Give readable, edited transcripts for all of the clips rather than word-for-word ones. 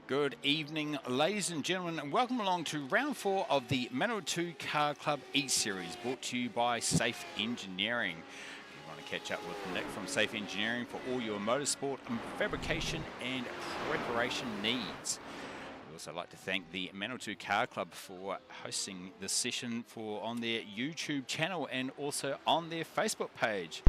Good evening, ladies and gentlemen, and welcome along to round 4 of the Manawatu Car Club E-Series, brought to you by Safe Engineering. If you want to catch up with Nick from Safe Engineering for all your motorsport and fabrication and preparation needs. We'd also like to thank the Manawatu Car Club for hosting this session on their YouTube channel and also on their Facebook page.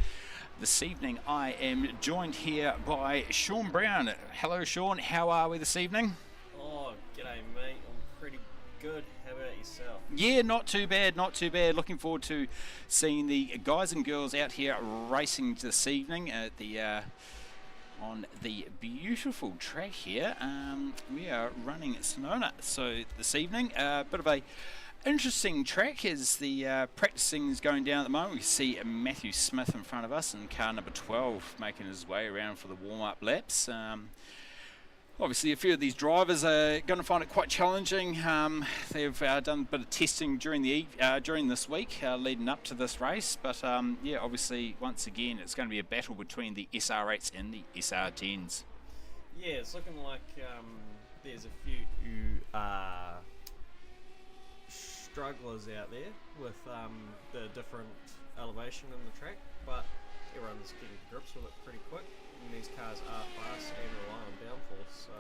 This evening I am joined here by Sean Brown. Hello Sean, how are we this evening? Oh, g'day mate, I'm pretty good. How about yourself? Yeah, not too bad, not too bad. Looking forward to seeing the guys and girls out here racing this evening at the on the beautiful track here. We are running Sonona, so this evening a bit of a interesting track as the practicing is going down at the moment. We see Matthew Smith in front of us in car number 12 making his way around for the warm-up laps. Obviously a few of these drivers are going to find it quite challenging. They've done a bit of testing during this week leading up to this race, but yeah, obviously once again it's going to be a battle between the SR8s and the SR10s. Yeah, it's looking like there's a few strugglers out there with the different elevation in the track, but everyone's getting to grips with it pretty quick, and these cars are fast and rely on downforce, so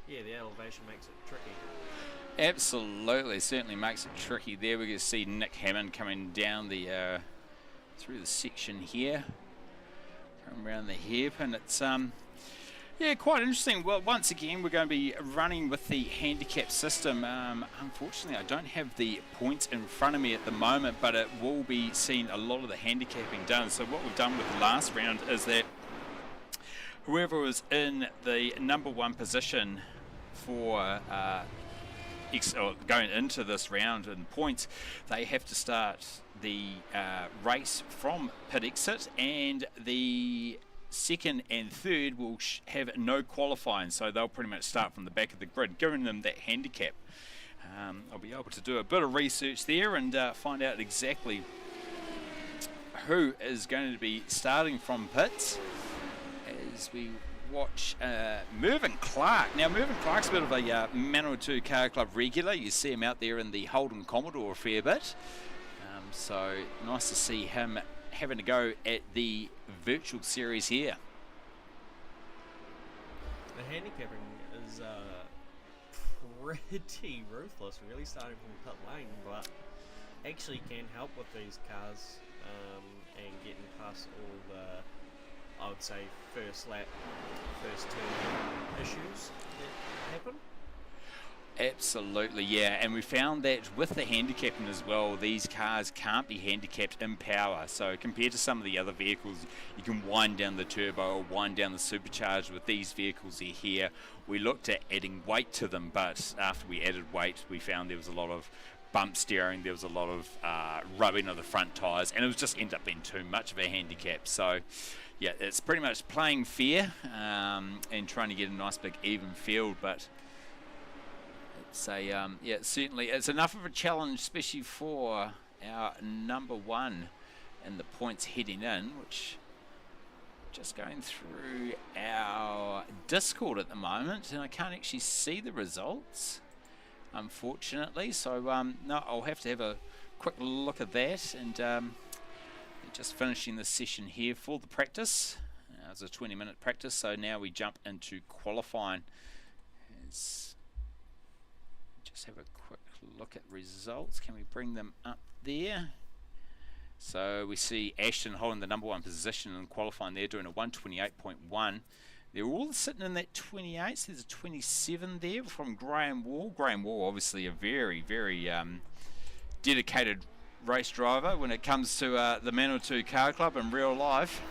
yeah, the elevation makes it tricky. Absolutely, certainly makes it tricky there. We can see Nick Hammond coming down the through the section here, coming around the hairpin. It's yeah, quite interesting. Well, once again, we're going to be running with the handicap system. Unfortunately, I don't have the points in front of me at the moment, but it will be seeing a lot of the handicapping done. So what we've done with the last round is that whoever was in the number 1 position for going into this round in points, they have to start the race from pit exit, and the second and third will have no qualifying, so they'll pretty much start from the back of the grid, giving them that handicap. I'll be able to do a bit of research there and find out exactly who is going to be starting from pits as we watch Mervyn Clark. Now Mervyn Clark's a bit of a Manawatu Car Club regular. You see him out there in the Holden Commodore a fair bit, so nice to see him having to go at the virtual series here. The handicapping is pretty ruthless, really, starting from pit lane, but actually can help with these cars and getting past all the, I would say, first lap, first turn issues that happen. Absolutely, yeah, and we found that with the handicapping as well, these cars can't be handicapped in power. So compared to some of the other vehicles, you can wind down the turbo or wind down the supercharger. With these vehicles here, we looked at adding weight to them, but after we added weight, we found there was a lot of bump steering, there was a lot of rubbing of the front tyres, and it was just ended up being too much of a handicap. So yeah, it's pretty much playing fair and trying to get a nice big even field, but so yeah, certainly it's enough of a challenge, especially for our number 1 in the points heading in, which just going through our Discord at the moment, and I can't actually see the results, unfortunately. So no, I'll have to have a quick look at that, and just finishing the session here for the practice. It's a 20-minute practice, so now we jump into qualifying. Just have a quick look at results. Can we bring them up there? So we see Ashton holding the number 1 position in qualifying. They're doing a 128.1. They're all sitting in that 28. So there's a 27 there from Graham Wall. Graham Wall, obviously a very, very dedicated race driver when it comes to the Manawatu Car Club in real life.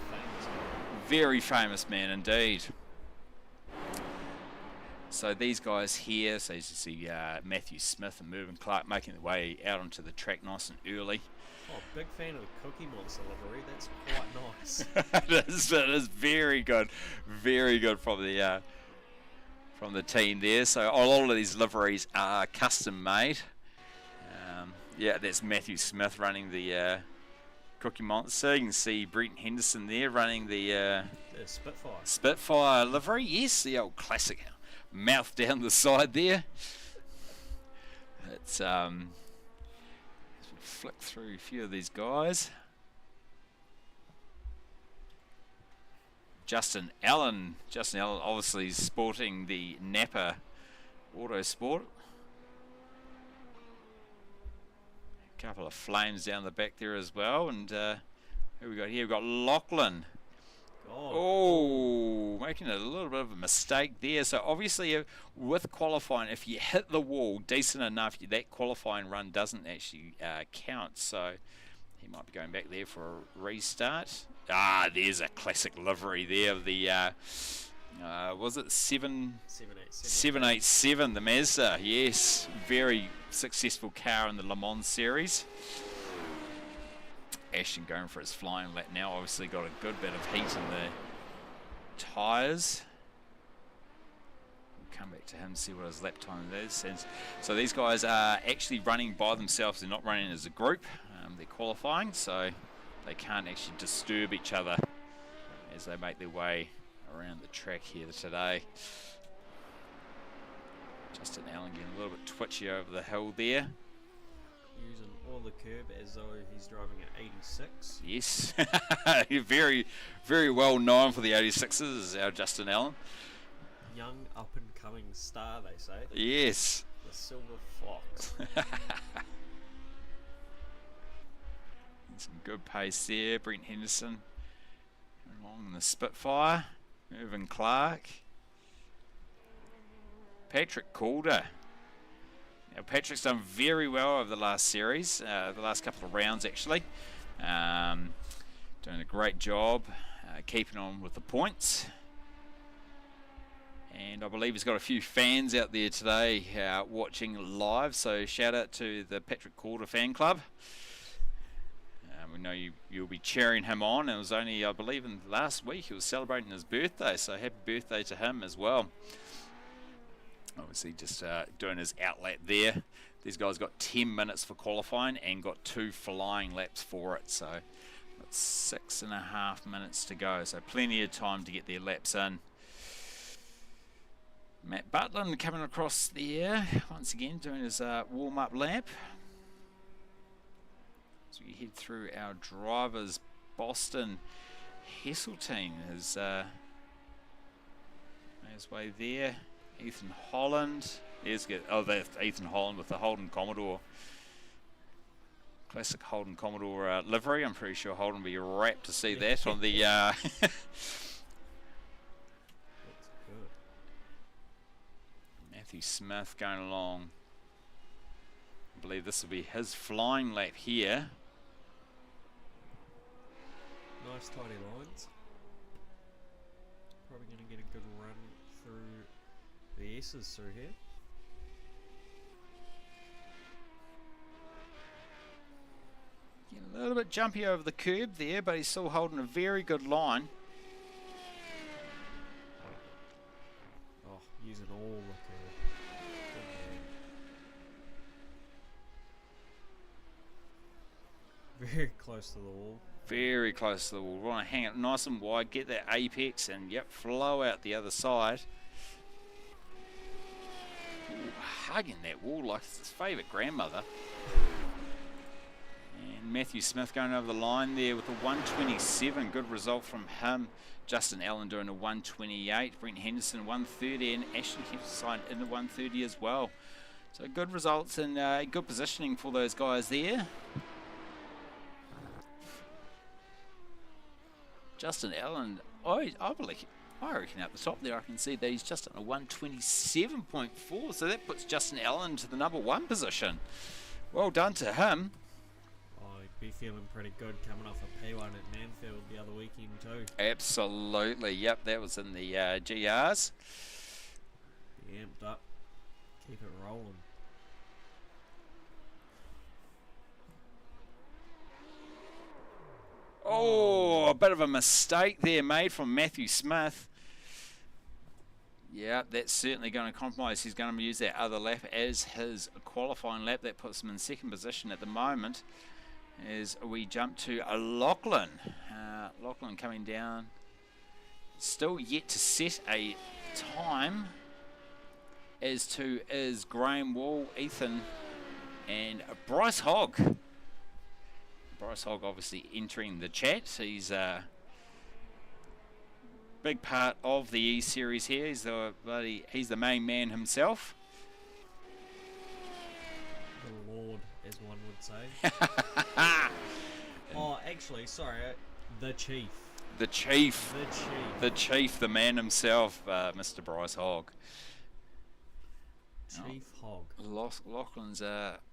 Very famous man indeed. So these guys here, so as you see Matthew Smith and Mervyn Clark making their way out onto the track nice and early. Oh, big fan of the Cookie Monster livery, that's quite nice. It is very good from the team there. So a lot of these liveries are custom made. Yeah, that's Matthew Smith running the Cookie Monster. You can see Brenton Henderson there running the Spitfire. Spitfire livery, yes, the old classic mouth down the side there. It's flick through a few of these guys. Justin Allen obviously sporting the Napa Autosport. A couple of flames down the back there as well. And who we got here? We've got Lachlan. Oh, making a little bit of a mistake there. So obviously with qualifying, if you hit the wall decent enough, that qualifying run doesn't actually count. So he might be going back there for a restart. There's a classic livery there of the, was it 787, the Mazda. Yes, very successful car in the Le Mans series. Ashton going for his flying lap now. Obviously got a good bit of heat in the tyres. We'll come back to him, see what his lap time is. And so these guys are actually running by themselves. They're not running as a group. They're qualifying, so they can't actually disturb each other as they make their way around the track here today. Justin Allen getting a little bit twitchy over the hill there. Using all the curb as though he's driving at 86. Yes, very, very well known for the 86s is our Justin Allen. Young up and coming star, they say. Yes. The Silver Fox. Some good pace there. Brent Henderson along in the Spitfire. Irvin Clark. Patrick Calder. Now Patrick's done very well over the last series, the last couple of rounds actually. Doing a great job keeping on with the points. And I believe he's got a few fans out there today watching live, so shout out to the Patrick Calder fan club. We know you'll be cheering him on. It was only, I believe, in last week he was celebrating his birthday, so happy birthday to him as well. Obviously just doing his outlet there. These guys got 10 minutes for qualifying and got 2 flying laps for it, so got 6.5 minutes to go, so plenty of time to get their laps in. Matt Butland coming across there once again doing his warm-up lap. So we head through our drivers. Boston Hesseltine is made his way there. Ethan Holland. That's Ethan Holland with the Holden Commodore. Classic Holden Commodore livery. I'm pretty sure Holden will be rapt to see that on the... That's good. Matthew Smith going along. I believe this will be his flying lap here. Nice tidy lines. Probably going to get a good run through the S's through here. Getting a little bit jumpy over the curb there, but he's still holding a very good line. Oh, using all the curb. Very close to the wall. Very close to the wall. We want to hang it nice and wide, get that apex, and yep, flow out the other side. Ooh, hugging that wall like it's his favourite grandmother. And Matthew Smith going over the line there with a 127. Good result from him. Justin Allen doing a 128. Brent Henderson 130, and Ashton Hempstein in the 130 as well. So good results and good positioning for those guys there. Justin Allen, I reckon at the top there I can see that he's just on a 127.4, so that puts Justin Allen to the #1 position. Well done to him. Oh, he'd be feeling pretty good coming off a P1 at Manfield the other weekend too. Absolutely, yep, that was in the GRs. Be amped up, keep it rolling. Oh, a bit of a mistake there made from Matthew Smith. Yeah, that's certainly going to compromise. He's going to use that other lap as his qualifying lap. That puts him in second position at the moment as we jump to Lachlan. Lachlan coming down. Still yet to set a time. as to is Graham Wall, Ethan, and Bryce Hogg. Bryce Hogg obviously entering the chat. He's a big part of the E Series here. He's the main man himself. The Lord, as one would say. Oh, actually, sorry, the Chief. The Chief. The Chief, the man himself, Mr. Bryce Hogg. Chief Hogg. Lachlan's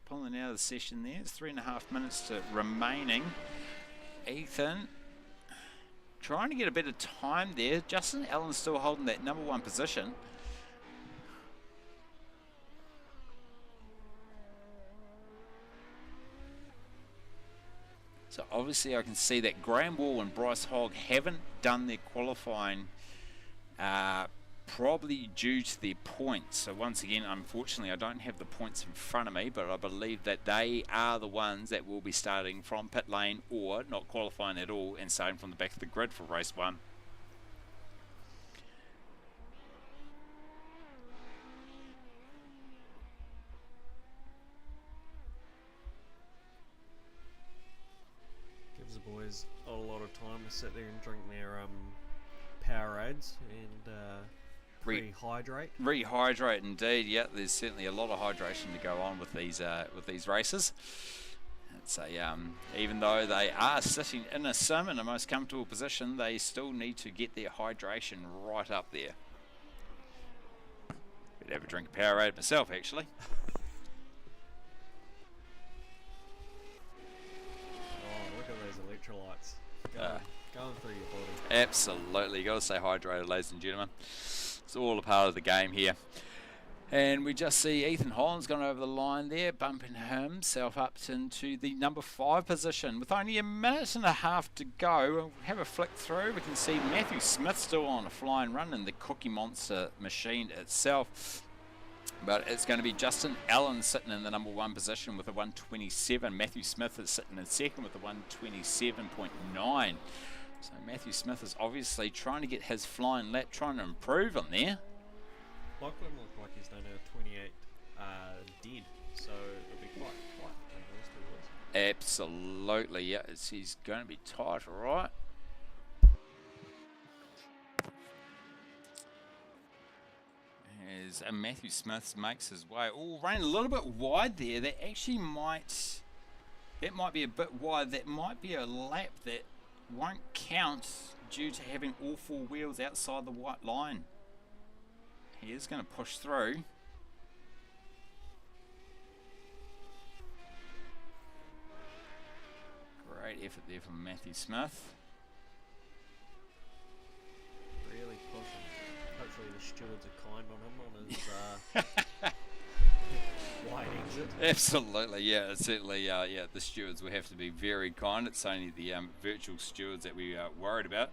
pulling out of the session there. It's 3.5 minutes remaining. Ethan trying to get a bit of time there. Justin Allen's still holding that number 1 position. So obviously I can see that Graham Wall and Bryce Hogg haven't done their qualifying, probably due to their points. So once again, unfortunately, I don't have the points in front of me, but I believe that they are the ones that will be starting from pit lane or not qualifying at all and starting from the back of the grid for race 1. Gives the boys a lot of time to sit there and drink their Powerades and rehydrate. Rehydrate indeed. Yeah, there's certainly a lot of hydration to go on with these races. It's a even though they are sitting in a sim in the most comfortable position, they still need to get their hydration right up there. Could have a drink of Powerade myself, actually. Oh, look at those electrolytes going through your body. Absolutely, you got to stay hydrated, ladies and gentlemen. It's all a part of the game here. And we just see Ethan Holland's gone over the line there, bumping himself up into the number 5 position. With only 1.5 minutes to go, we'll have a flick through. We can see Matthew Smith still on a flying run in the Cookie Monster machine itself. But it's going to be Justin Allen sitting in the number 1 position with a 127. Matthew Smith is sitting in second with a 127.9. So Matthew Smith is obviously trying to get his flying lap, trying to improve on there. Lachlan looks like he's done a 28 dead, so it'll be quite between those two boys. Absolutely, yeah. He's going to be tight, all right. As Matthew Smith makes his way, running a little bit wide there. That actually might be a bit wide. That might be a lap that won't count due to having all 4 wheels outside the white line. He is going to push through. Great effort there from Matthew Smith. Really pushing. Hopefully the stewards are kind on him on his wide exit. Absolutely, yeah. Certainly, the stewards will have to be very kind. It's only the virtual stewards that we are worried about.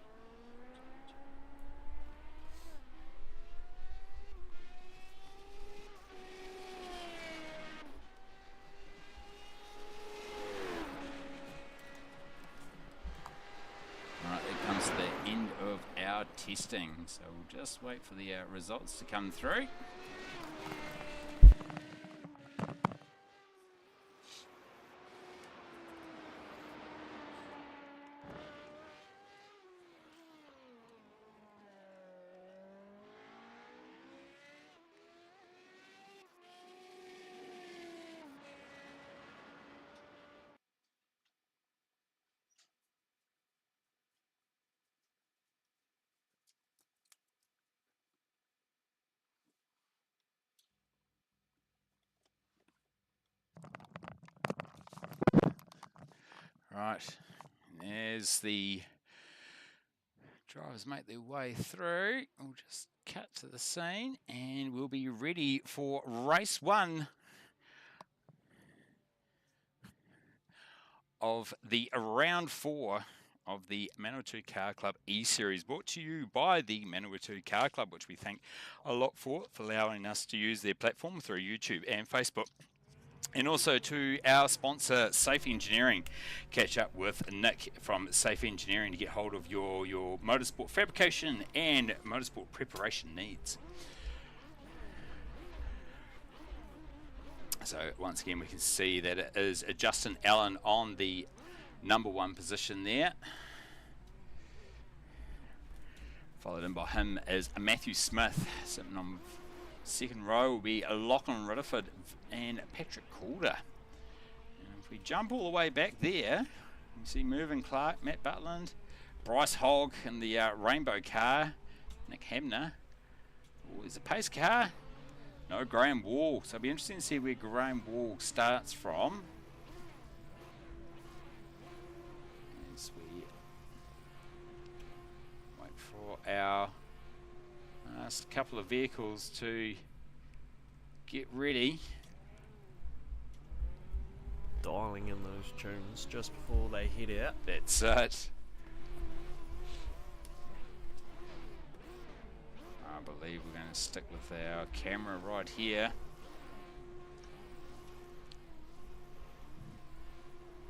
The end of our testing, so we'll just wait for the results to come through. Right, as the drivers make their way through, we'll just cut to the scene and we'll be ready for race 1 of the round 4 of the Manawatu Car Club E-Series, brought to you by the Manawatu Car Club, which we thank a lot for allowing us to use their platform through YouTube and Facebook. And also to our sponsor, Safe Engineering. Catch up with Nick from Safe Engineering to get hold of your motorsport fabrication and motorsport preparation needs. So once again, we can see that it is Justin Allen on the number 1 position there. Followed in by him is Matthew Smith. Sitting on 2nd row will be Lachlan Rutherford and Patrick Calder. And if we jump all the way back there, you see Mervyn Clark, Matt Butland, Bryce Hogg in the rainbow car, Nick Hamner. Oh, there's a pace car. No, Graham Wall. So it'll be interesting to see where Graham Wall starts from. As we wait for our last couple of vehicles to get ready. Dialing in those tunes just before they head out. That's it. I believe we're going to stick with our camera right here.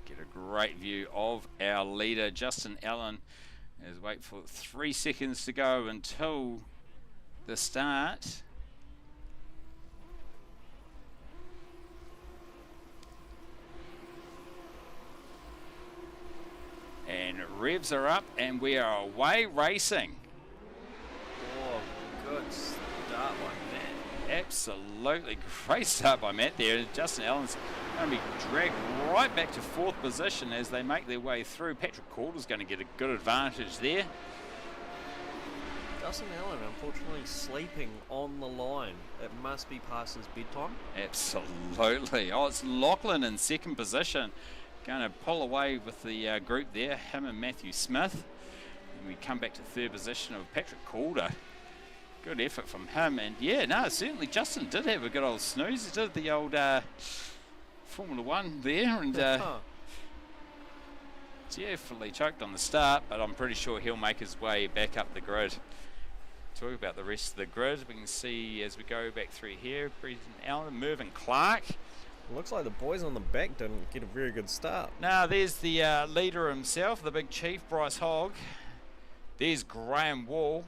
Get a great view of our leader, Justin Allen. As wait for 3 seconds to go until the start. And revs are up and we are away racing. Oh, good start by Matt. Absolutely great start by Matt there. Justin Allen's going to be dragged right back to 4th position as they make their way through. Patrick Calder's going to get a good advantage there. Justin Allen, unfortunately, sleeping on the line. It must be past his bedtime. Absolutely. Oh, it's Lachlan in 2nd position. Going to pull away with the group there, him and Matthew Smith. And we come back to 3rd position of Patrick Calder. Good effort from him. And yeah, no, certainly Justin did have a good old snooze. He did the old Formula 1 there. And definitely choked on the start, but I'm pretty sure he'll make his way back up the grid. Talk about the rest of the grid. We can see as we go back through here, Brendan Allen, Mervyn Clark. Looks like the boys on the back didn't get a very good start. Now there's the leader himself, the big chief, Bryce Hogg. There's Graham Wall.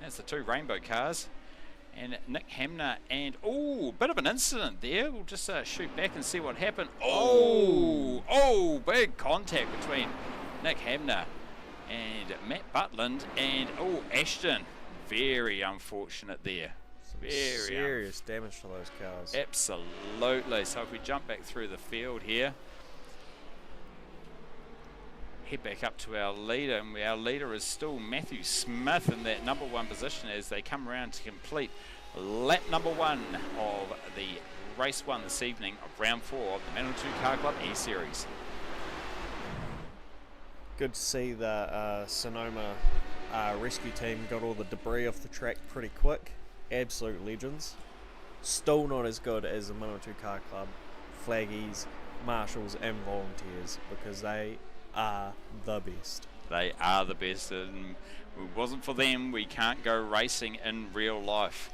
That's the 2 rainbow cars. And Nick Hamner. And, oh, bit of an incident there. We'll just shoot back and see what happened. Oh, big contact between Nick Hamner and Matt Butland. And, Ashton. Very unfortunate there. Very serious damage to those cars. Absolutely. So if we jump back through the field here, head back up to our leader, and our leader is still Matthew Smith in that number 1 position as they come around to complete lap number 1 of the race 1 this evening of round 4 of the Manawatu Car Club E-Series. Good to see the Sonoma rescue team got all the debris off the track pretty quick. Absolute legends. Still not as good as the Manawatu Car Club flaggies, marshals and volunteers, because they are the best. They are the best, and if it wasn't for them, we can't go racing in real life.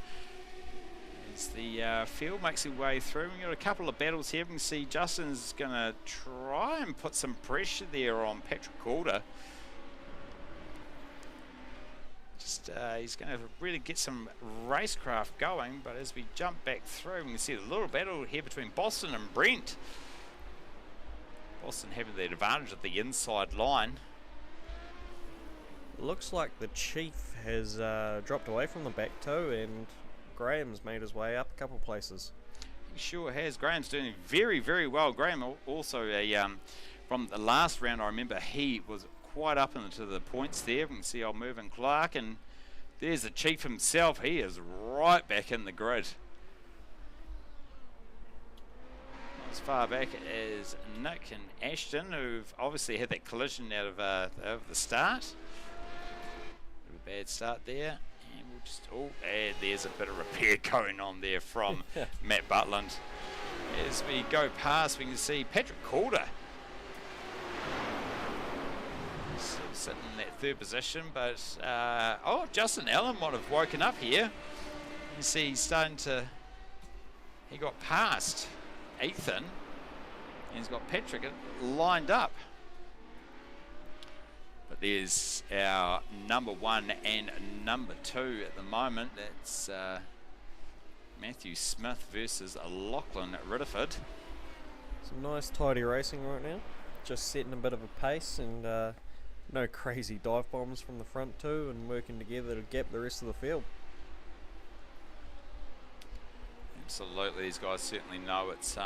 As the field makes their way through, we've got a couple of battles here. We can see Justin's going to try and put some pressure there on Patrick Calder. He's going to really get some racecraft going, but as we jump back through, we can see a little battle here between Boston and Brent. Boston having the advantage of the inside line. Looks like the chief has dropped away from the back toe, and Graham's made his way up a couple places. He sure has. Graham's doing very, very well. Graham also, from the last round, I remember he was quite up into the points there. We can see old Mervyn Clark, and there's the chief himself. He is right back in the grid. Not as far back as Nick and Ashton, who've obviously had that collision out of the start. A bad start there. And we'll just, and there's a bit of repair going on there from Matt Butland. As we go past, we can see Patrick Calder sitting in that 3rd position, but Justin Allen might have woken up here. You see he's starting to, he got past Ethan, and he's got Patrick lined up. But there's our number 1 and number 2 at the moment. That's Matthew Smith versus Lachlan Ridderford. Some nice tidy racing right now. Just setting a bit of a pace and no crazy dive bombs from the front too, and working together to gap the rest of the field. Absolutely, these guys certainly know it's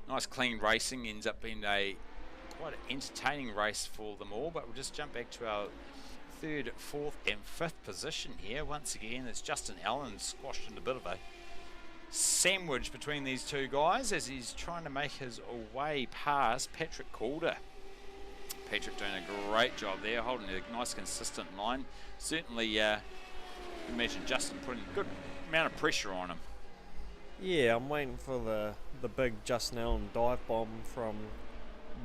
nice clean racing. Ends up being a quite an entertaining race for them all. But we'll just jump back to our third, fourth and fifth position here. Once again, it's Justin Allen squashed in a bit of a sandwich between these two guys as he's trying to make his way past Patrick Calder. Patrick doing a great job there, holding a nice consistent line. Certainly imagine Justin putting a good amount of pressure on him. Yeah, I'm waiting for the big Justin Allen dive bomb from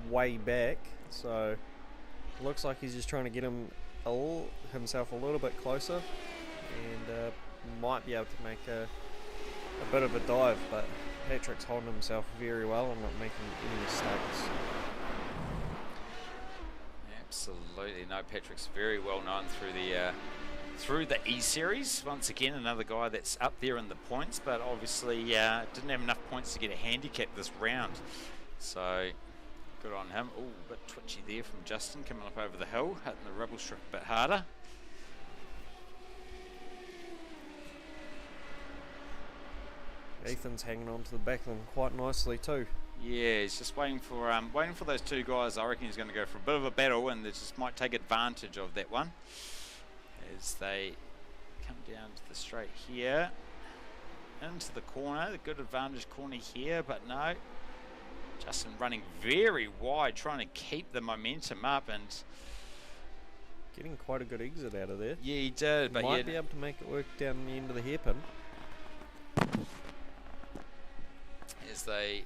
way back, so looks like he's just trying to get himself a little bit closer, and might be able to make a bit of a dive, but Patrick's holding himself very well and not making any mistakes. Absolutely, no, Patrick's very well known through the E-Series. Once again, another guy that's up there in the points, but obviously didn't have enough points to get a handicap this round. So good on him. Oh, a bit twitchy there from Justin coming up over the hill, hitting the rubble strip a bit harder. Ethan's hanging on to the back of them quite nicely too. Yeah, he's just waiting for those two guys. I reckon he's going to go for a bit of a battle, and they just might take advantage of that one as they come down to the straight here, into the corner. The good advantage corner here, but no. Justin running very wide, trying to keep the momentum up, and getting quite a good exit out of there. Yeah, he did, but might be able to make it work down the end of the hairpin. As they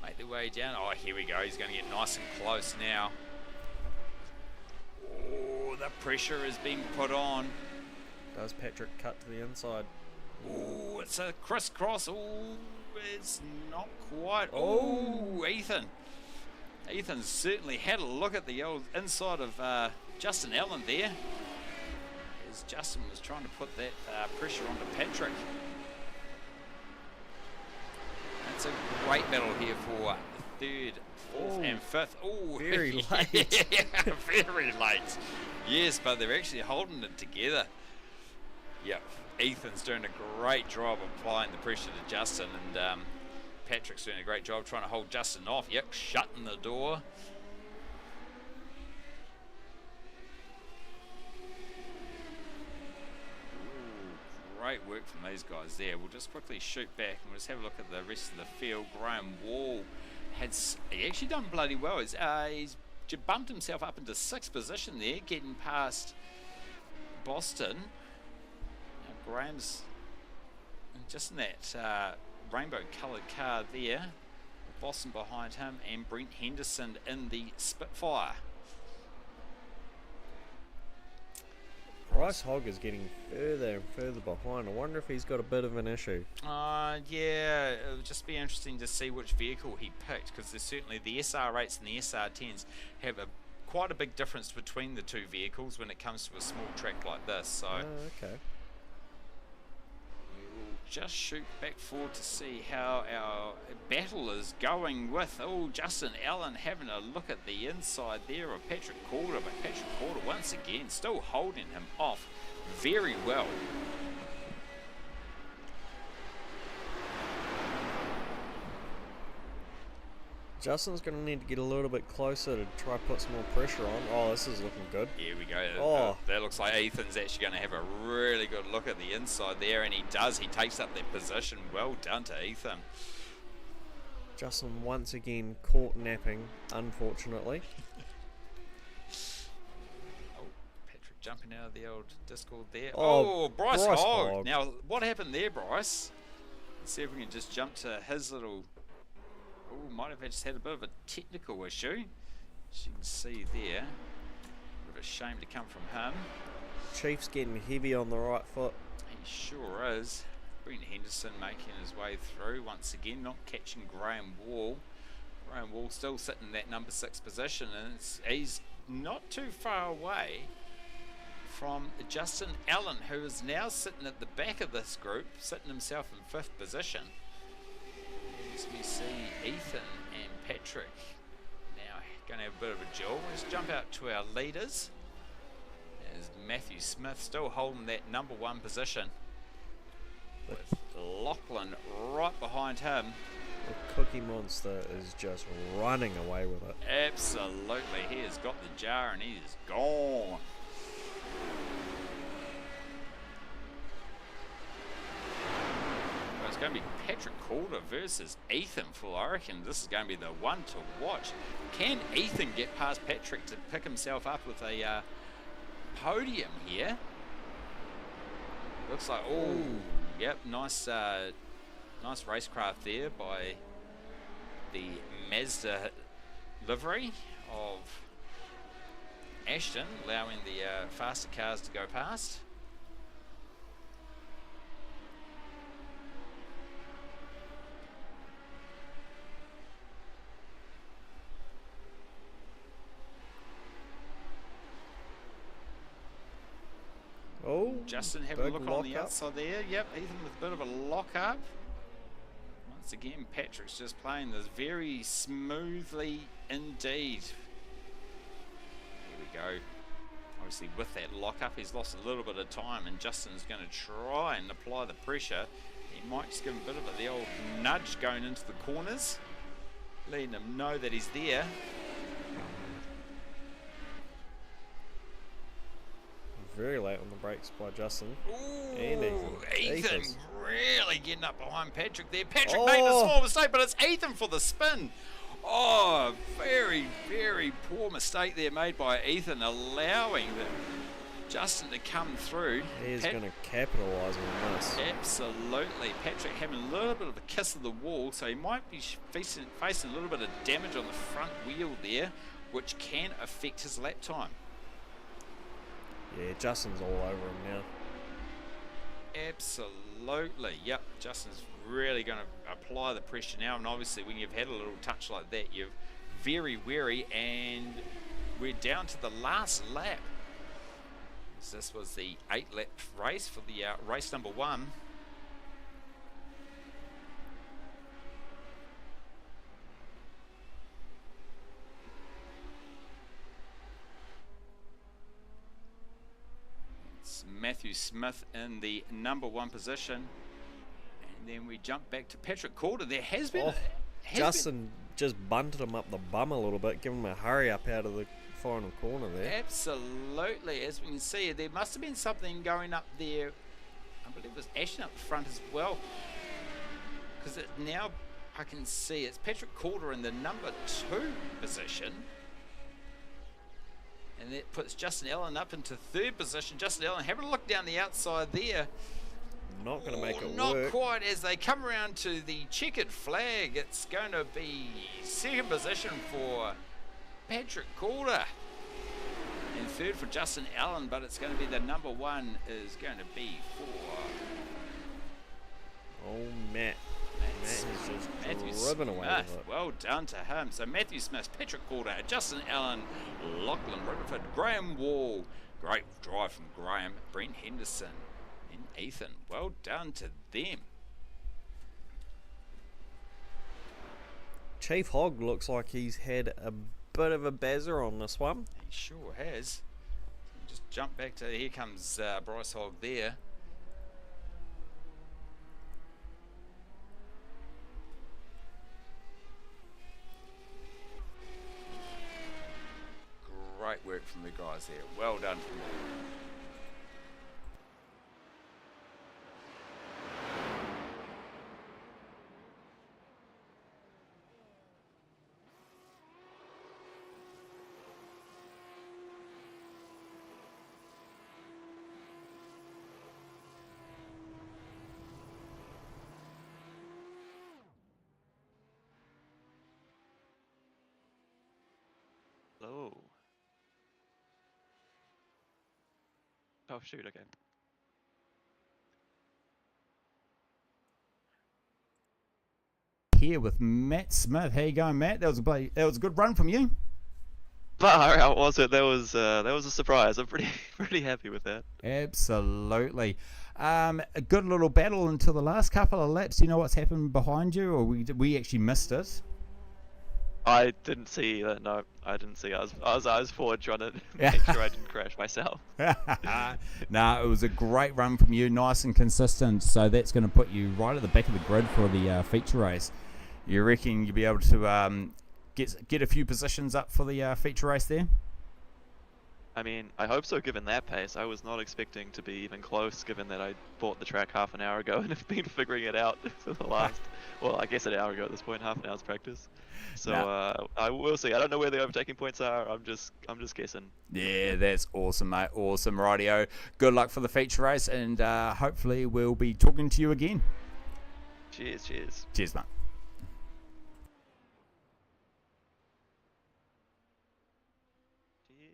make their way down. Oh, here we go. He's going to get nice and close now. Oh, the pressure is being put on. Does Patrick cut to the inside? Oh, it's a crisscross. Oh, it's not quite. Oh, Ethan. Ethan certainly had a look at the old inside of Justin Allen there, as Justin was trying to put that pressure onto Patrick. It's a great battle here for third, fourth and fifth. Oh, very late. Yeah, very late. Yes, but they're actually holding it together. Yep, Ethan's doing a great job applying the pressure to Justin, and Patrick's doing a great job trying to hold Justin off. Yep, shutting the door. Great work from these guys there. We'll just quickly shoot back and we'll just have a look at the rest of the field. Graham Wall he actually done bloody well. He's bumped himself up into 6th position there, getting past Boston. Now Graham's just in that rainbow coloured car there. Boston behind him, and Brent Henderson in the Spitfire. Bryce Hogg is getting further and further behind. I wonder if he's got a bit of an issue. Yeah, it'll just be interesting to see which vehicle he picked, because there's certainly the SR8s and the SR10s have quite a big difference between the two vehicles when it comes to a small track like this. So okay. We'll just shoot back forward to see how our battle is going with Justin Allen having a look at the inside there of Patrick Calder, but Patrick Calder once again still holding him off very well. Justin's going to need to get a little bit closer to try put some more pressure on. Oh, this is looking good. Here we go. That looks like Ethan's actually going to have a really good look at the inside there, and he does. He takes up that position. Well done to Ethan. Justin once again caught napping, unfortunately. Patrick jumping out of the old Discord there. Bryce Hogg. Now, what happened there, Bryce? Let's see if we can just jump to his little... might have just had a bit of a technical issue. As you can see there, bit of a shame to come from him. Chief's getting heavy on the right foot. He sure is. Brent Henderson making his way through once again, not catching Graham Wall. Graham Wall still sitting in that number 6 position, and he's not too far away from Justin Allen, who is now sitting at the back of this group, sitting himself in 5th position. As we see Ethan and Patrick now going to have a bit of a duel. Let's jump out to our leaders. As Matthew Smith still holding that number 1 position, with Lachlan right behind him. The Cookie Monster is just running away with it. Absolutely, he has got the jar and he is gone. Well, it's going to be Patrick Calder versus Ethan Full. I reckon this is going to be the one to watch. Can Ethan get past Patrick to pick himself up with a podium here? Looks like, oh, yep, nice racecraft there by the Mazda livery of Ashton, allowing the faster cars to go past. Oh, Justin having a look on the outside there. Yep, Ethan with a bit of a lock up. Once again, Patrick's just playing this very smoothly indeed. Here we go. Obviously with that lock up, he's lost a little bit of time, and Justin's going to try and apply the pressure. He might just give him a bit of the old nudge going into the corners, letting him know that he's there. Very late on the brakes by Justin. Ooh, and Ethan really getting up behind Patrick there. Patrick made a small mistake, but it's Ethan for the spin. Oh, very, very poor mistake there made by Ethan, allowing Justin to come through. He is going to capitalise on this. Absolutely. Patrick having a little bit of a kiss of the wall, so he might be facing a little bit of damage on the front wheel there, which can affect his lap time. Yeah, Justin's all over him now. Absolutely. Yep, Justin's really going to apply the pressure now, and obviously when you've had a little touch like that, you're very wary, and we're down to the last lap. So this was the 8-lap race for the race number 1. Matthew Smith in the number 1 position, and then we jump back to Patrick Calder. There has been Justin just bunted him up the bum a little bit, giving him a hurry up out of the final corner there. Absolutely, as we can see, there must have been something going up there. I believe it was Ashton up front as well, because now I can see it's Patrick Calder in the number 2 position. And that puts Justin Allen up into 3rd position. Justin Allen having a look down the outside there. Not going to make it not work. Not quite. As they come around to the checkered flag, it's going to be 2nd position for Patrick Calder. And 3rd for Justin Allen, but it's going to be the number 1 is going to be for... Oh, Matt. Matt is just driven away with it. Well done to him. So Matthew Smith, Patrick Calder, Justin Allen, Lachlan Rutherford, Graham Wall. Great drive from Graham, Brent Henderson, and Ethan. Well done to them. Chief Hogg looks like he's had a bit of a bazzer on this one. He sure has. Just jump back to, here comes Bryce Hogg there. Great work from the guys there. Well done from them. Hello. Oh shoot, okay. Here with Matt Smith. How you going, Matt? That was a good run from you. Far out was it? That was a surprise. I'm pretty pretty happy with that. Absolutely. A good little battle until the last couple of laps. Do you know what's happened behind you, or we actually missed it? I didn't see that. No, I didn't see. I was forward trying to make sure I didn't crash myself. No, it was a great run from you, nice and consistent. So that's going to put you right at the back of the grid for the feature race. You reckon you'll be able to get a few positions up for the feature race there? I mean, I hope so. Given that pace, I was not expecting to be even close. Given that I bought the track half an hour ago and have been figuring it out for the last, well, I guess an hour ago at this point, half an hour's practice. So No. I will see. I don't know where the overtaking points are. I'm just guessing. Yeah, that's awesome, mate. Awesome, rightio. Good luck for the feature race, and hopefully we'll be talking to you again. Cheers, cheers. Cheers, mate. Cheers.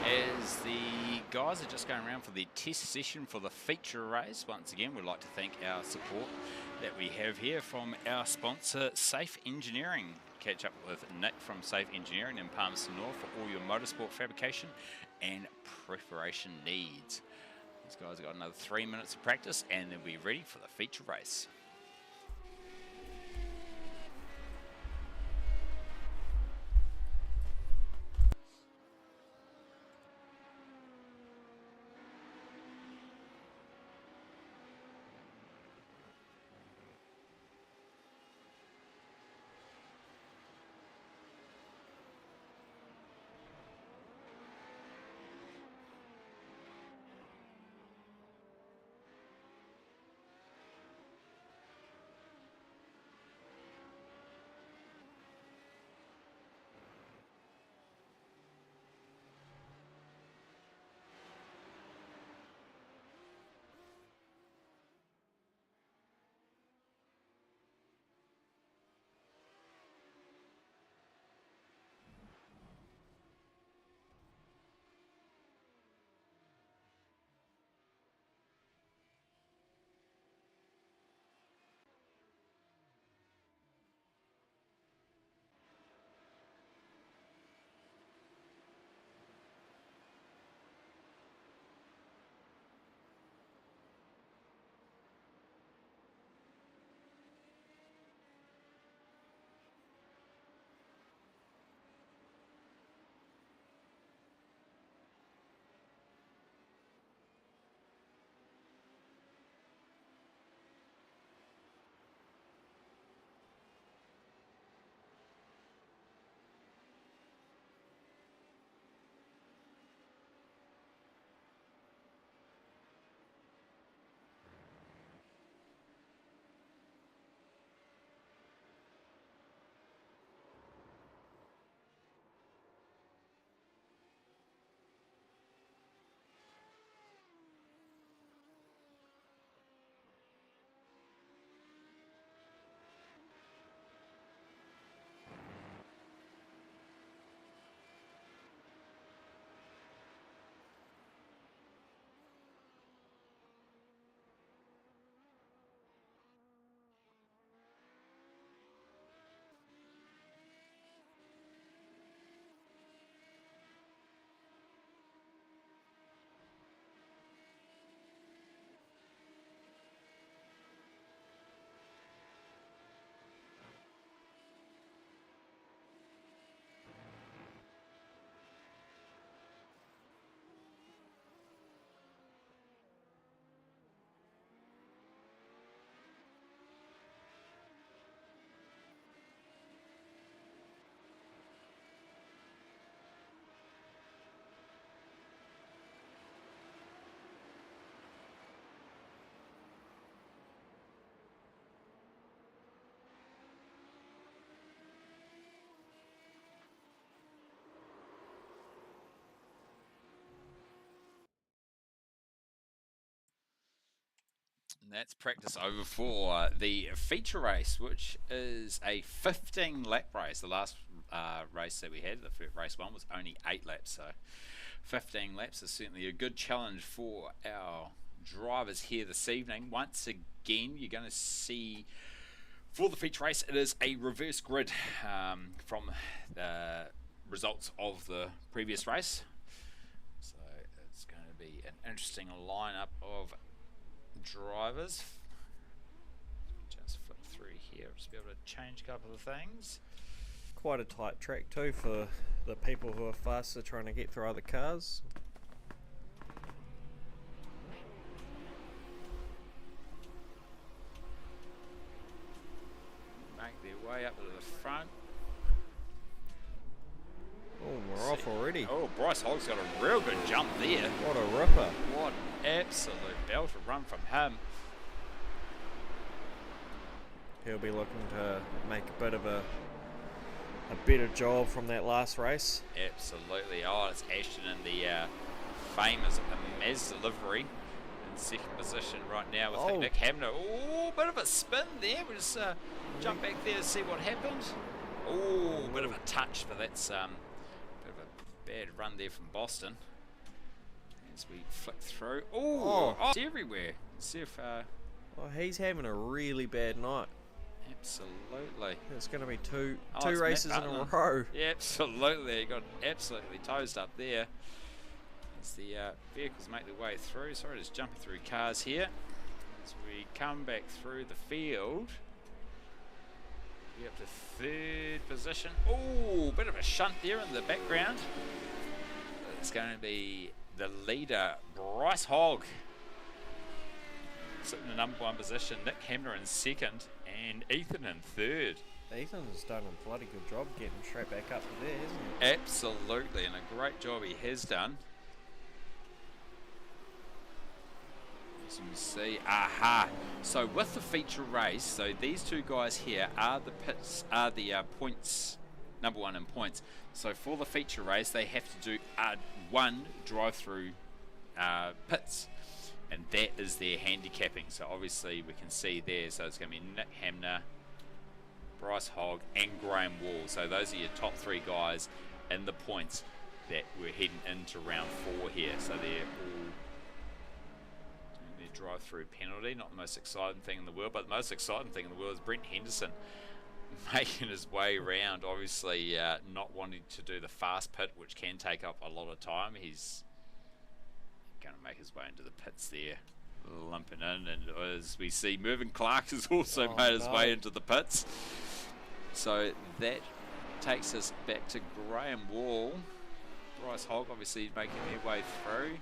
As the guys are just going around for the test session for the feature race, once again we'd like to thank our support that we have here from our sponsor Safe Engineering. Catch up with Nick from Safe Engineering in Palmerston North for all your motorsport fabrication and preparation needs. These guys have got another 3 minutes of practice and they'll be ready for the feature race. That's practice over for the feature race, which is a 15 lap race. The last race that we had, the first race one, was only 8 laps, so 15 laps is certainly a good challenge for our drivers here this evening. Once again, you're going to see for the feature race, it is a reverse grid from the results of the previous race. So it's going to be an interesting lineup of drivers. Just flip through here, just be able to change a couple of things. Quite a tight track too for the people who are faster trying to get through other cars. Make their way up to the front. Oh, we're off already. Oh, Bryce Hogg's got a real good jump there. What a ripper. What an absolute belter run from him. He'll be looking to make a bit of a better job from that last race. Absolutely. Oh, it's Ashton in the famous Mazda livery in second position right now with Nick Hamner. Oh, bit of a spin there. We'll just jump back there to see what happened. Oh, bit of a touch, but that's bit of a bad run there from Boston. As we flick through. Oh, it's everywhere. Let's see if... oh, he's having a really bad night. Absolutely. It's going to be two it's races Matt in a Butler. row. Yeah, absolutely. He got absolutely toasted up there. As the vehicles make their way through. Sorry, just jumping through cars here. As we come back through the field. We're up to third position. Oh, bit of a shunt there in the background. It's going to be the leader, Bryce Hogg, sitting in number 1 position. Nick Hamner in second, and Ethan in third. Ethan's done a bloody good job getting straight back up to there, hasn't he? Absolutely, and a great job he has done. As you can see, so with the feature race, so these two guys here are the points, number 1 in points. So for the feature race, they have to do one drive-through pits, and that is their handicapping. So obviously we can see there, so it's going to be Nick Hamner, Bryce Hogg and Graham Wall. So those are your top 3 guys in the points that we're heading into round 4 here. So they're all doing their drive-through penalty. Not the most exciting thing in the world, but the most exciting thing in the world is Brent Henderson making his way around, obviously not wanting to do the fast pit, which can take up a lot of time. He's going to make his way into the pits there, limping in, and as we see, Mervyn Clark has also made his way into the pits. So that takes us back to Graham Wall. Bryce Hogg obviously making their way through,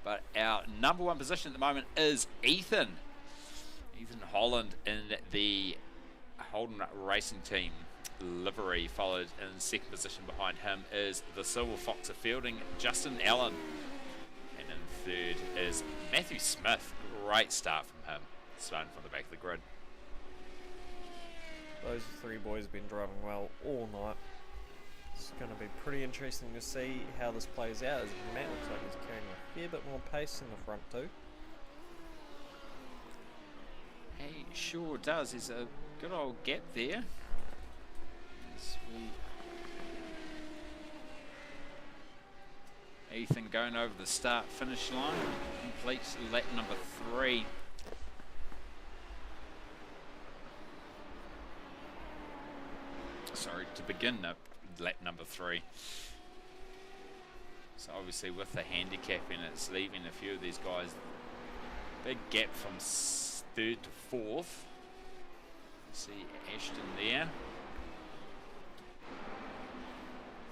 but our number 1 position at the moment is Ethan Holland in the Holden Racing Team livery, followed in second position behind him is the Silver Fox of Fielding, Justin Allen, and in third is Matthew Smith. Great start from him, starting from the back of the grid. Those 3 boys have been driving well all night. It's going to be pretty interesting to see how this plays out, as Matt looks like he's carrying a fair bit more pace in the front too. He sure does. There's a good old gap there. Ethan going over the start-finish line, completes lap number 3. Sorry, to begin lap number 3. So obviously with the handicapping, it's leaving a few of these guys big gap from 3rd to 4th. See Ashton there.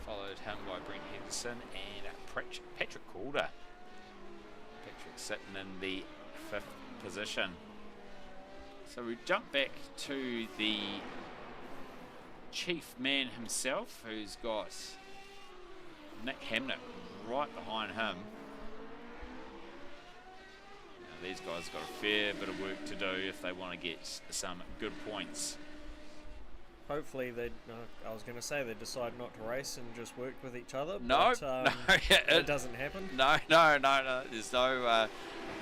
Followed him by Brent Henderson and Patrick Calder. Patrick sitting in the 5th position. So we jump back to the chief man himself, who's got Nick Hamner right behind him. Now these guys have got a fair bit of work to do if they want to get some good points. Hopefully I was going to say they decide not to race and just work with each other. No, but, no, it doesn't happen. No. There's no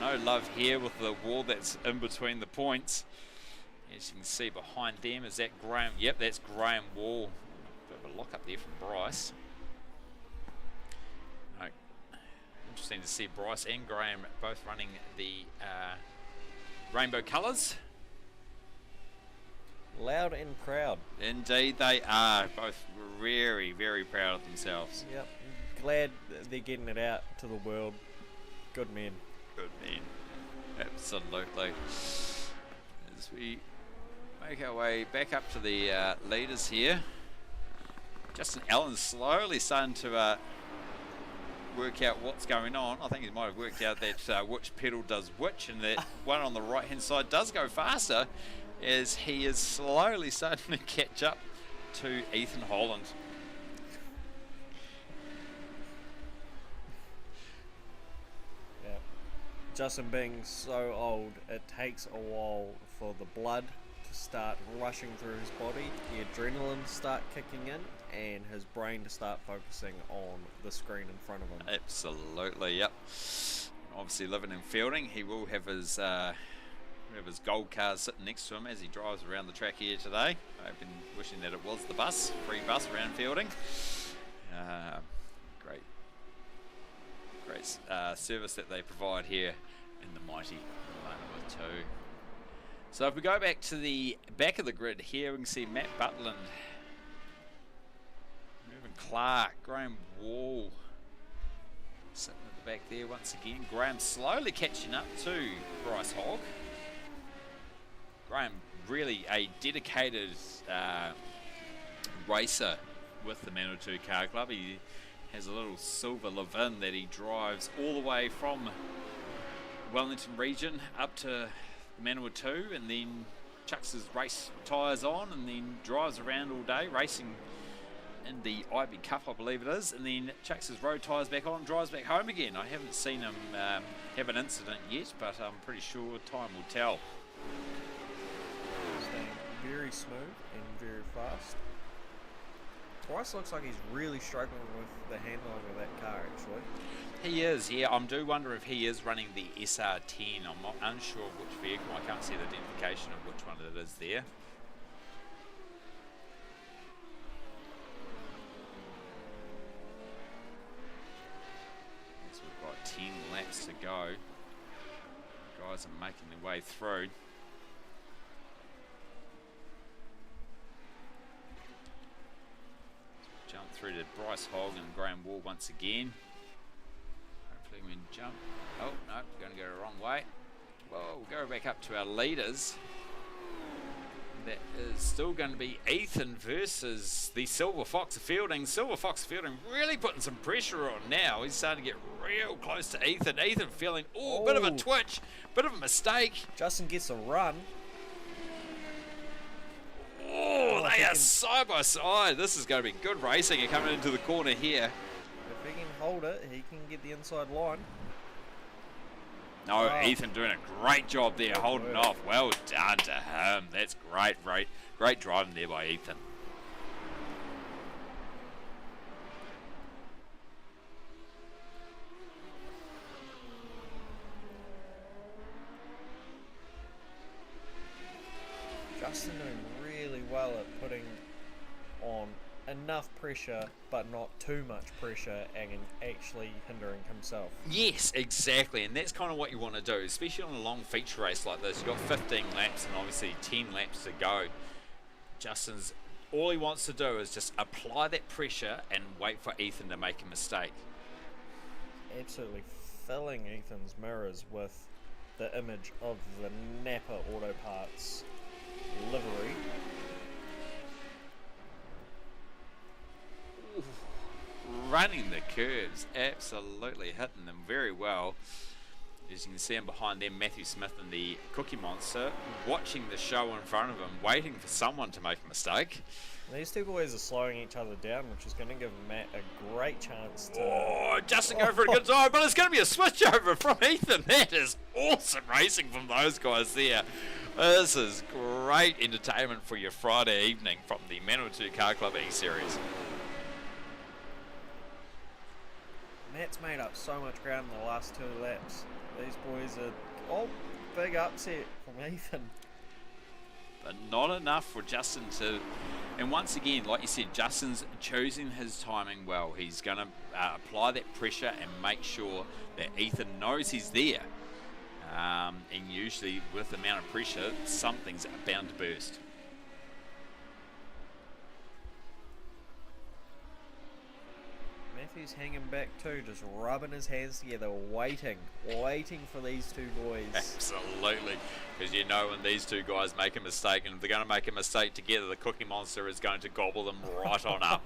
No love here with the wall that's in between the points. As you can see behind them, is that Graham? Yep, that's Graham Wall. Bit of a lock up there from Bryce. No. Interesting to see Bryce and Graham both running the rainbow colours. Loud and proud. Indeed they are. Both very, very proud of themselves. Yep. Glad that they're getting it out to the world. Good men. Good men. Absolutely. As we make our way back up to the leaders here. Justin Allen's slowly starting to work out what's going on. I think he might have worked out that which pedal does which, and that one on the right hand side does go faster, as he is slowly starting to catch up to Ethan Holland. Yeah. Justin being so old, it takes a while for the blood to start rushing through his body, the adrenaline to start kicking in, and his brain to start focusing on the screen in front of him. Absolutely, yep. Obviously living in Fielding, he will have his gold cars sitting next to him as he drives around the track here today. I've been wishing that it was the bus, free bus around Fielding. Great service that they provide here in the mighty Manawatu. So if we go back to the back of the grid here, we can see Matt Butland, Mervyn Clark, Graham Wall sitting at the back there once again. Graham slowly catching up to Bryce Hogg. Graham really a dedicated racer with the Manawatu Car Club. He has a little silver Levin that he drives all the way from Wellington region up to Manawatu, and then chucks his race tyres on and then drives around all day racing in the IB Cup, I believe it is, and then chucks his road tyres back on and drives back home again. I haven't seen him have an incident yet, but I'm pretty sure time will tell. Staying very smooth and very fast. Bryce looks like he's really struggling with the handling of that car, actually. He is, yeah. I do wonder if he is running the SR10. I'm not unsure of which vehicle. I can't see the identification of which one it is there. So we've got 10 laps to go. Guys are making their way through. Jump through to Bryce Hogg and Graham Wall once again. Hopefully we can jump. Oh, no, we're going to go the wrong way. Well, we'll go back up to our leaders. That is still going to be Ethan versus the Silver Fox of Fielding. Silver Fox of Fielding really putting some pressure on now. He's starting to get real close to Ethan. Ethan feeling, a bit of a twitch, bit of a mistake. Justin gets a run. Oh, they are side by side. This is going to be good racing. You're coming into the corner here. If he can hold it, he can get the inside line. No, Ethan doing a great job there, holding off. Well done to him. That's great, great driving there by Ethan. Justin doing really well at putting on enough pressure, but not too much pressure, and actually hindering himself. Yes, exactly, and that's kind of what you want to do, especially on a long feature race like this. You've got 15 laps and obviously 10 laps to go. Justin's, all he wants to do is just apply that pressure and wait for Ethan to make a mistake. Absolutely filling Ethan's mirrors with the image of the Napa Auto Parts livery. Running the curves, absolutely hitting them very well. As you can see him behind them, Matthew Smith and the Cookie Monster, watching the show in front of him, waiting for someone to make a mistake. These two boys are slowing each other down, which is going to give Matt a great chance to... Oh, Justin going for a good time, but it's going to be a switch over from Ethan. That is awesome racing from those guys there. This is great entertainment for your Friday evening from the Manawatu Car Club E-Series. Matt's made up so much ground in the last 2 laps. These boys are... Oh, big upset from Ethan. But not enough for Justin to... And once again, like you said, Justin's choosing his timing well. He's going to apply that pressure and make sure that Ethan knows he's there. And usually with the amount of pressure, something's bound to burst. Matthew's hanging back too, just rubbing his hands together, waiting for these 2 boys. Absolutely, because you know when these 2 guys make a mistake, and if they're going to make a mistake together, the Cookie Monster is going to gobble them right on up.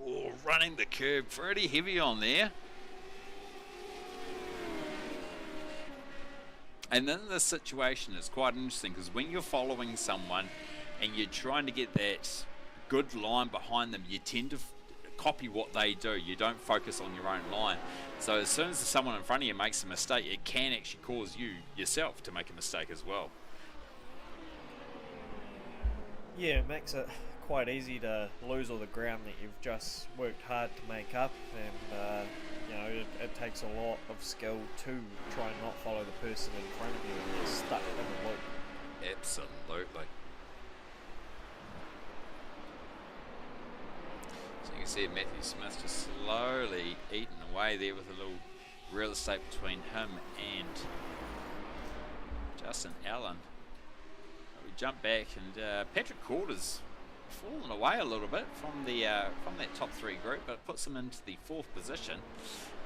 Oh, running the curb pretty heavy on there. And then the situation is quite interesting, because when you're following someone and you're trying to get that good line behind them, you tend to copy what they do. You don't focus on your own line. So as soon as someone in front of you makes a mistake, it can actually cause you yourself to make a mistake as well. Yeah, it makes it quite easy to lose all the ground that you've just worked hard to make up, and you know, it takes a lot of skill to try and not follow the person in front of you and get stuck in the loop. Absolutely. So you can see Matthew Smith just slowly eating away there with a little real estate between him and Justin Allen. We jump back, and Patrick Calder's fallen away a little bit from the from that top 3 group, but it puts him into the 4th position.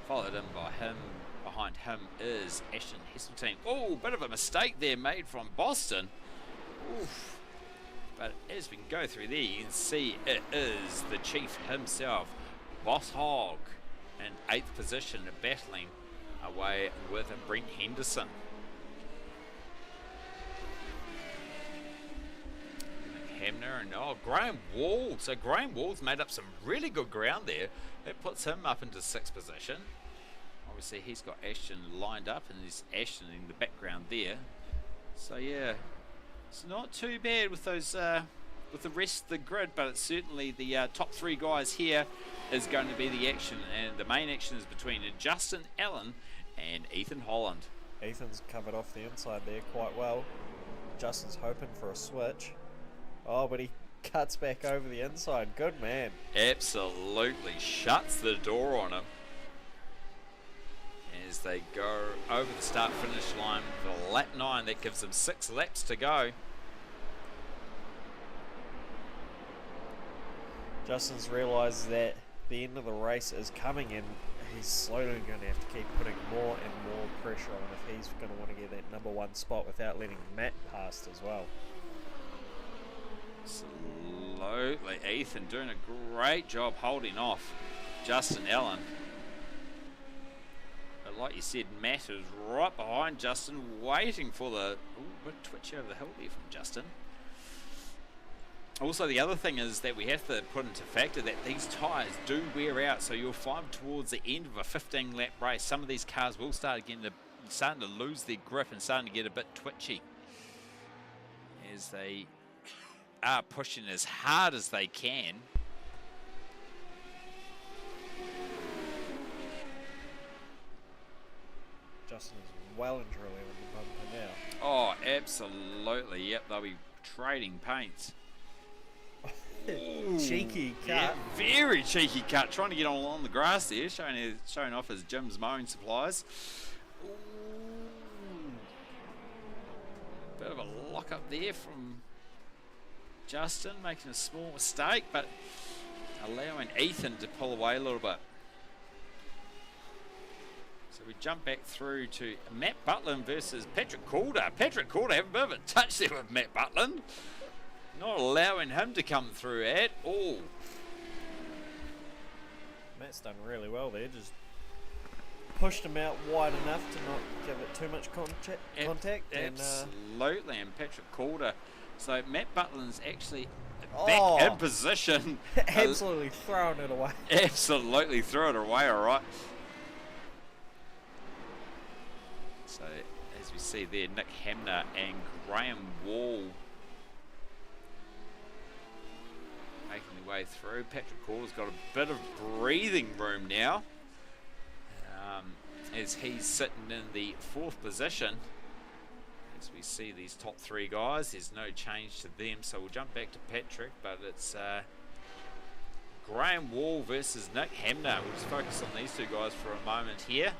Followed in by him, behind him is Ashton Heseltine. Oh, bit of a mistake there made from Boston. Oof. But as we can go through there, you can see it is the Chief himself, Boss Hogg, in 8th position, battling away with Brent Henderson. Hamner and Graham Wall. So Graham Wall's made up some really good ground there. That puts him up into 6th position. Obviously he's got Ashton lined up, and there's Ashton in the background there. So yeah, it's not too bad with those with the rest of the grid, but it's certainly the top 3 guys here is going to be the action, and the main action is between Justin Allen and Ethan Holland. Ethan's covered off the inside there quite well. Justin's hoping for a switch. Oh, but he cuts back over the inside. Good man. Absolutely shuts the door on him as they go over the start finish line for lap 9. That gives them 6 laps to go. Justin's realised that the end of the race is coming, and he's slowly going to have to keep putting more and more pressure on if he's going to want to get that number 1 spot without letting Matt past as well. Absolutely. Ethan doing a great job holding off Justin Allen. But like you said, Matt is right behind Justin, waiting for the... Ooh, bit twitchy over the hill there from Justin. Also, the other thing is that we have to put into factor that these tyres do wear out, so you'll find towards the end of a 15-lap race, some of these cars will starting to lose their grip and starting to get a bit twitchy as they are pushing as hard as they can. Justin is well and truly on the bumper now. Oh, absolutely. Yep, they'll be trading paints. Cheeky cut. Yeah, very cheeky cut. Trying to get on the grass there, showing off his Jim's mowing supplies. Ooh. Bit of a lock up there from Justin, making a small mistake, but allowing Ethan to pull away a little bit. So we jump back through to Matt Butland versus Patrick Calder. Patrick Calder having a bit of a touch there with Matt Butland. Not allowing him to come through at all. Matt's done really well there, just pushed him out wide enough to not give it too much contact. Absolutely, and Patrick Calder. So Matt Butland's actually back in position. Absolutely throwing it away. Absolutely threw it away, all right. So as we see there, Nick Hamner and Graham Wall making their way through. Patrick Call's got a bit of breathing room now, as he's sitting in the 4th position. As we see these top 3 guys, there's no change to them, so we'll jump back to Patrick, but it's Graham Wall versus Nick Hamner. We'll just focus on these 2 guys for a moment here.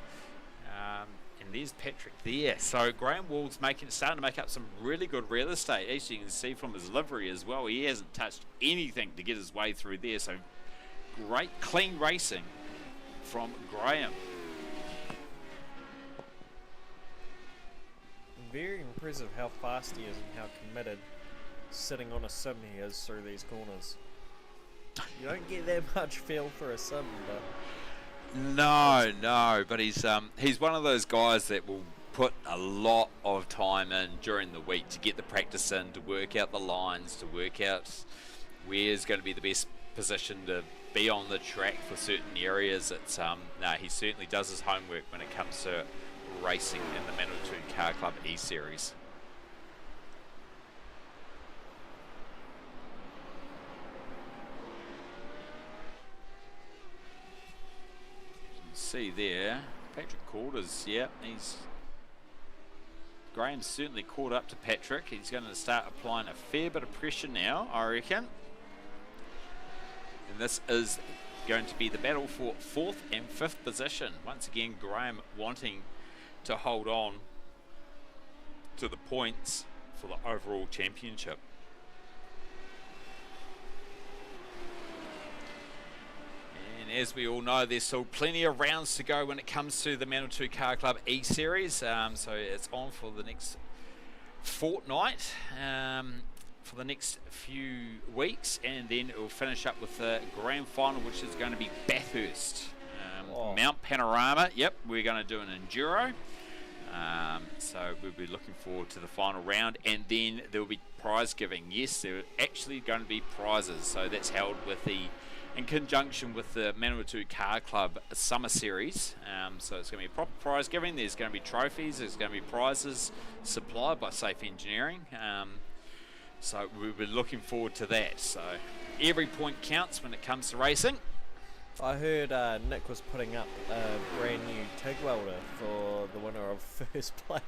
And there's Patrick there. So Graham Wall's starting to make up some really good real estate. As you can see from his livery as well, he hasn't touched anything to get his way through there. So great clean racing from Graham. Very impressive how fast he is and how committed sitting on a sim he is through these corners. You don't get that much feel for a sim, but no, but he's one of those guys that will put a lot of time in during the week to get the practice in, to work out the lines, to work out where's going to be the best position to be on the track for certain areas. It's he certainly does his homework when it comes to racing in the Manawatu Car Club E-Series. See there, Patrick Calder's, Graham's certainly caught up to Patrick. He's going to start applying a fair bit of pressure now, I reckon. And this is going to be the battle for 4th and 5th position. Once again, Graham wanting to hold on to the points for the overall championship. And as we all know, there's still plenty of rounds to go when it comes to the Manawatu Car Club E-Series. So it's on for the next fortnight, for the next few weeks, and then it will finish up with the grand final, which is going to be Bathurst. Mount Panorama, we're going to do an enduro. So we'll be looking forward to the final round, and then there will be prize giving. Yes, there are actually going to be prizes, so that's held in conjunction with the Manawatu Car Club Summer Series. So it's going to be proper prize giving. There's going to be trophies, there's going to be prizes supplied by Safe Engineering. So we'll be looking forward to that. So every point counts when it comes to racing. I heard Nick was putting up a brand new TIG welder for the winner of first place.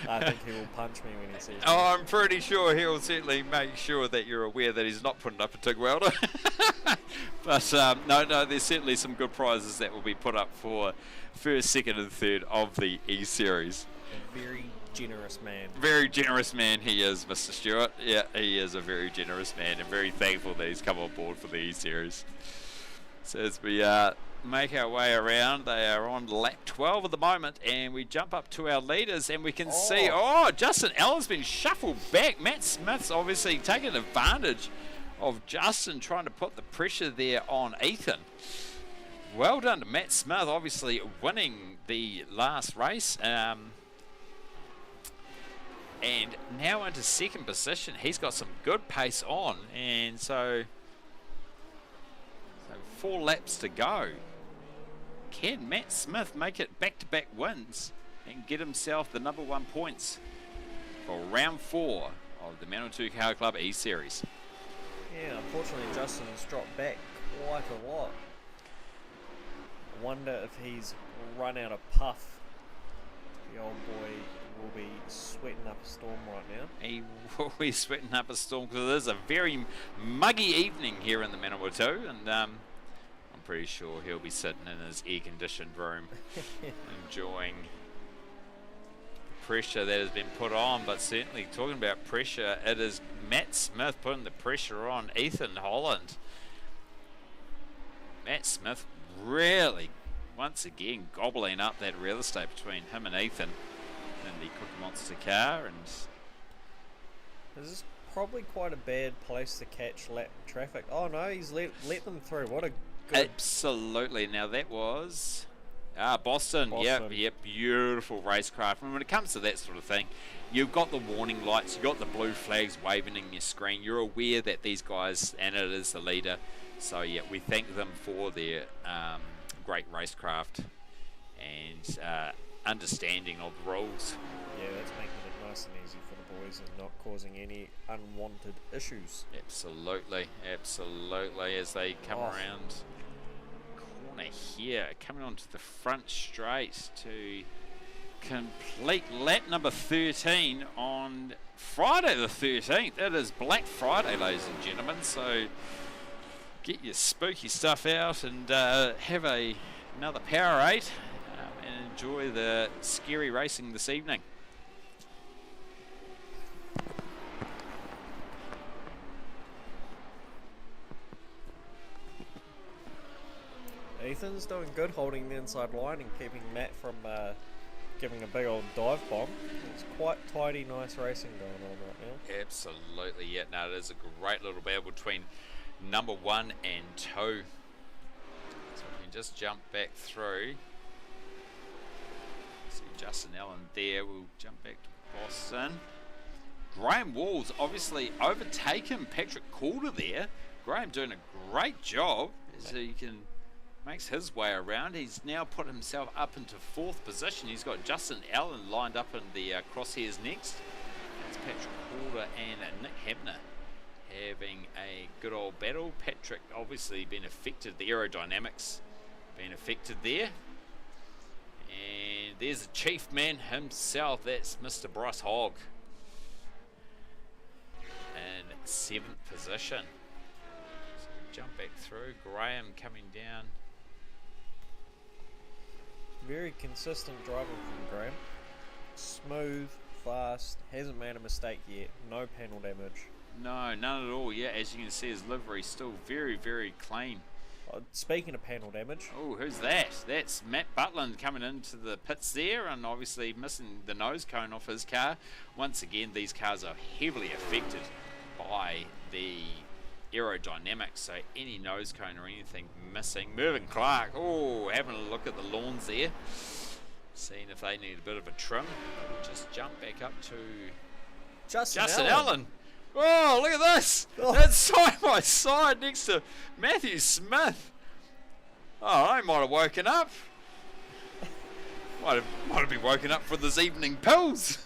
I think he will punch me when he sees me. Oh, I'm pretty sure he'll certainly make sure that you're aware that he's not putting up a TIG welder. But no, there's certainly some good prizes that will be put up for 1st, 2nd and 3rd of the E-Series. A very generous man. Very generous man he is, Mr. Stewart. Yeah, he is a very generous man, and very thankful that he's come on board for the E-Series. So as we make our way around, they are on lap 12 at the moment, and we jump up to our leaders, and we can see, Justin Allen's been shuffled back. Matt Smith's obviously taken advantage of Justin trying to put the pressure there on Ethan. Well done to Matt Smith, obviously winning the last race. And now into 2nd position. He's got some good pace on, and so 4 laps to go. Can Matt Smith make it back-to-back wins and get himself the number 1 points for round 4 of the Manawatu Car Club E-Series? Yeah, unfortunately Justin's dropped back quite a lot. I wonder if he's run out of puff. The old boy will be sweating up a storm right now. He will be sweating up a storm because it is a very muggy evening here in the Manawatu, and I'm pretty sure he'll be sitting in his air-conditioned room enjoying the pressure that has been put on. But certainly, talking about pressure, it is Matt Smith putting the pressure on Ethan Holland. Matt Smith really, once again, gobbling up that real estate between him and Ethan in the Cookie Monster car. And this is probably quite a bad place to catch lap traffic. Oh no, he's let them through. What a good... Absolutely. Now that was Boston. Yep, beautiful racecraft. And when it comes to that sort of thing, you've got the warning lights, you've got the blue flags waving in your screen. You're aware that these guys, and it is the leader. So yeah, we thank them for their great racecraft and understanding of the rules. Yeah, that's making it nice and easy for the boys and not causing any unwanted issues. Absolutely, absolutely. As they come around corner here, coming onto the front straight to complete lap number 13 on Friday the 13th. It is Black Friday, ladies and gentlemen, so get your spooky stuff out and have another Powerade and enjoy the scary racing this evening. Ethan's doing good holding the inside line and keeping Matt from giving a big old dive bomb. It's quite tidy, nice racing going on right now. Absolutely, yeah. No, it is a great little battle between number 1 and 2. So we can just jump back through. See Justin Allen there. We'll jump back to Boston. Graham Walls obviously overtaken Patrick Calder there. Graham doing a great job as he makes his way around. He's now put himself up into 4th position. He's got Justin Allen lined up in the crosshairs next. That's Patrick Calder and Nick Hebner having a good old battle. Patrick obviously been affected, the aerodynamics been affected there. And there's the chief man himself, that's Mr. Bryce Hogg in 7th position. So we jump back through, Graham coming down. Very consistent driving from Graham. Smooth, fast, hasn't made a mistake yet, no panel damage. No, none at all. Yeah, as you can see, his livery still very, very clean. Speaking of panel damage. Oh, who's that? That's Matt Butland coming into the pits there and obviously missing the nose cone off his car. Once again, these cars are heavily affected by the aerodynamics, so any nose cone or anything missing. Mervyn Clark, oh, having a look at the lawns there, seeing if they need a bit of a trim. We'll just jump back up to Justin Allen. Oh, look at this! That's side by side next to Matthew Smith. Oh, I might have woken up. Might have been woken up for this evening pills.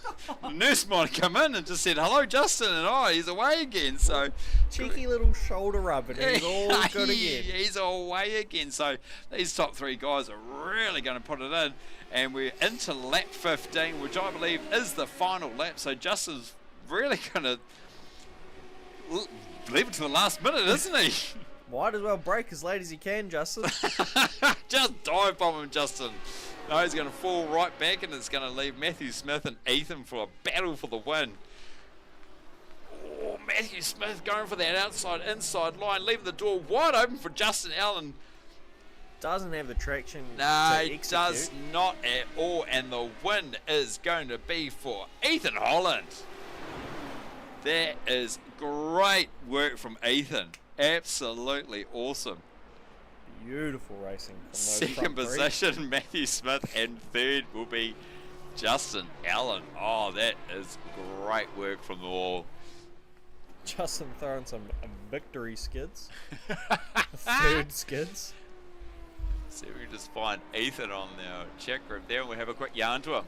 The nurse might have come in and just said, hello, Justin, and he's away again. So cheeky little shoulder rub and he's all good again. He's away again. So these top 3 guys are really going to put it in. And we're into lap 15, which I believe is the final lap. So Justin's really going to leave it to the last minute, isn't he? Might as well break as late as he can, Justin. Just dive bomb him, Justin. No, he's going to fall right back and it's going to leave Matthew Smith and Ethan for a battle for the win. Oh, Matthew Smith going for that inside line, leaving the door wide open for Justin Allen. Doesn't have the traction to execute. execute. Does not at all, and the win is going to be for Ethan Holland. That is great work from Ethan. Absolutely awesome. Beautiful racing. From those 2nd front 3. position, Matthew Smith, and 3rd will be Justin Allen. Oh, that is great work from them all. Justin throwing some victory skids. 3rd skids. See if we can just find Ethan on the check group there and we'll have a quick yarn to him.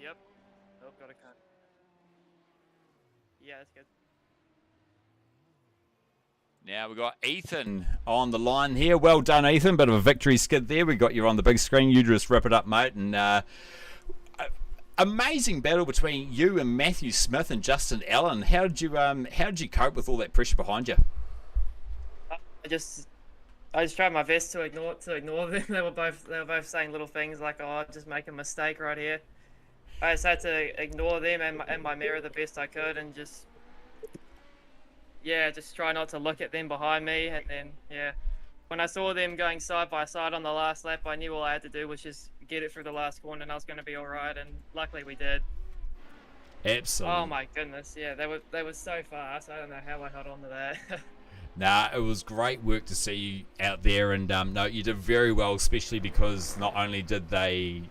Yep. Oh, got a cut. Yeah, that's good. Now we've got Ethan on the line here. Well done, Ethan. Bit of a victory skid there. We got you on the big screen. You just rip it up, mate. And amazing battle between you and Matthew Smith and Justin Allen. How did you cope with all that pressure behind you? I just tried my best to ignore them. They were both saying little things like, "Oh, just make a mistake right here." I just had to ignore them and my mirror the best I could, and just try not to look at them behind me. And then when I saw them going side by side on the last lap, I knew all I had to do was just get it through the last corner, and I was going to be all right. And luckily we did. Absolutely. Oh my goodness, yeah, they were so fast. I don't know how I held on to that. Nah, it was great work to see you out there, and no, you did very well, especially because not only did they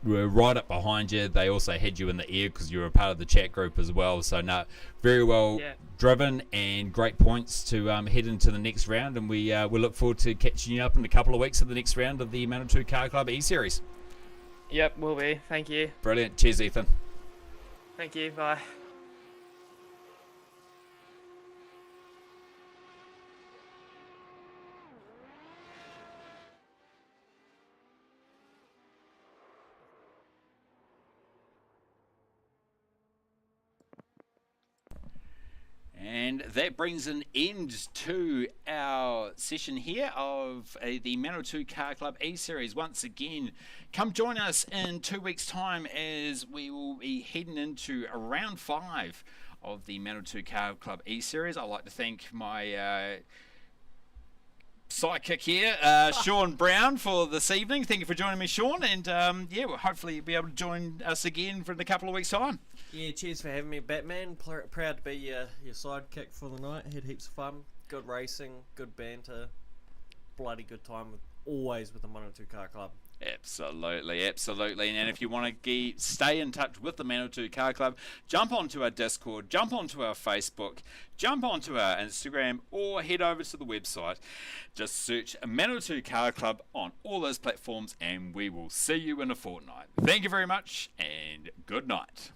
were right up behind you. They also had you in the ear because you were a part of the chat group as well. So no, very well driven and great points to head into the next round. And we look forward to catching you up in a couple of weeks of the next round of the Manawatu Car Club E-Series. Yep, will be. Thank you. Brilliant. Cheers, Ethan. Thank you. Bye. And that brings an end to our session here of the Manawatu Car Club E-Series. Once again, come join us in 2 weeks' time as we will be heading into round 5 of the Manawatu Car Club E-Series. I'd like to thank my sidekick here, Sean Brown, for this evening. Thank you for joining me, Sean, and we'll hopefully be able to join us again for in a couple of weeks' time. Yeah, cheers for having me, Batman. Proud to be your sidekick for the night. Had heaps of fun. Good racing, good banter, bloody good time. Always with the Manawatu Car Club. Absolutely, absolutely. And if you want to stay in touch with the Manawatu Car Club, jump onto our Discord, jump onto our Facebook, jump onto our Instagram, or head over to the website. Just search Manawatu Car Club on all those platforms, and we will see you in a fortnight. Thank you very much, and good night.